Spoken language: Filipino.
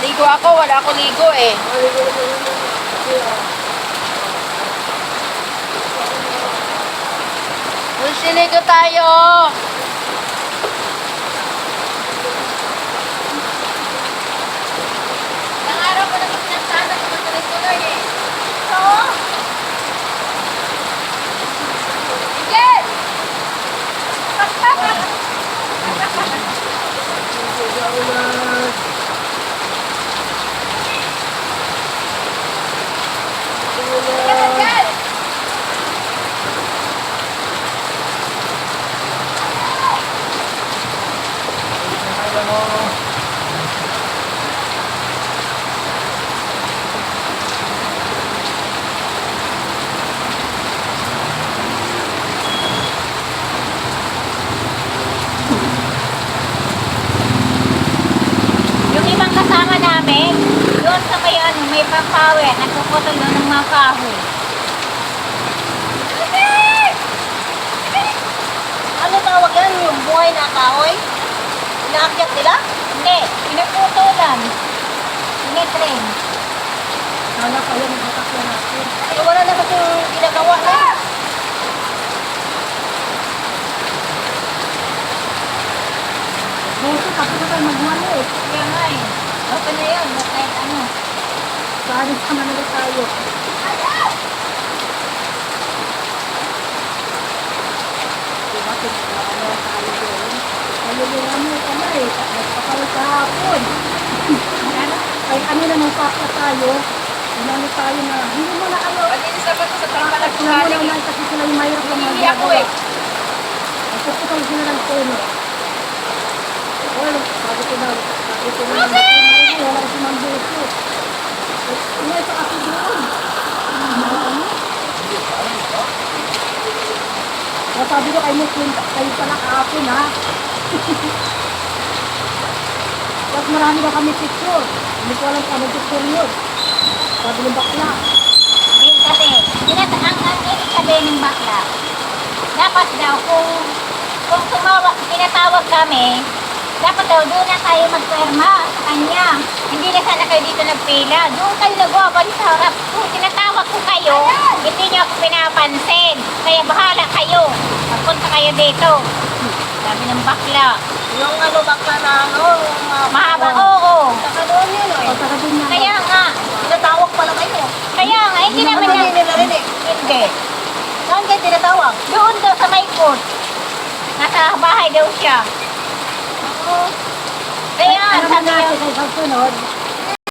Maligo ako, wala akong ligo eh. Siligo tayo. Ilang araw ko na pinagsasabi kung matuloy-tuloy eh. Oo. Yes! Yes! Yung ibang kasama namin, doon sa may pampawe, nagpuputol doon ng mga kahoy. Ano tawag yan? Yung buhay na kahoy? Inaakyat nila? Hindi, pinuputulan. Pinitrain. Sana pala nagkakasya natin. Eh, wala na kasi yung ginagawa na. Buto, tapos na tayo magmano eh. Kaya nga eh. Okay na yun, kahit ano. Saalis ka na nila tayo. Diba, ano tayo doon? Naluluwa mo ka na eh. Nagpapawal sa hapon. Ay, kanina nung pakla tayo, inano tayo na, hindi mo na ano. Malinis na ba ito sa pangkalag Hindi mo na lang kasi sila yung mayroon ng Hindi ako eh. Nagpaputol sila ng tono. Well, sabi ko na, wala si Mambuso. Ano ito ako doon? Ano? Sabi ko kay Muslim, kayo pala kahapon ha. Tapos marami na kami picture. Hindi ko alam kung anong picture yun. Sabi ng bakla. Ayun kasi, ang ibig sabihin ng bakla, dapat daw kung tinatawag kami, dapat daw doon na tayo magperma sa kanya. Hindi na sana kayo dito nagpila. Doon kayo nagwaban sa harap. Kung tinatawag ko kayo, hindi niyo ako pinapansin. Kaya bahala kayo. Magpunta kayo dito. Sabi ng bakla. Yung ano bakla na ano, yung Mahaba, oo. saka doon yun eh. Saka doon na. Kaya nga, Tinatawag pala kayo. kaya nga, hindi naman Hindi nila rin eh. Hindi. Saan kayo tinatawag? Doon daw sa may court. Nasa bahay daw siya. Kaya nga, Alam sabi na niya, natin sa sunod,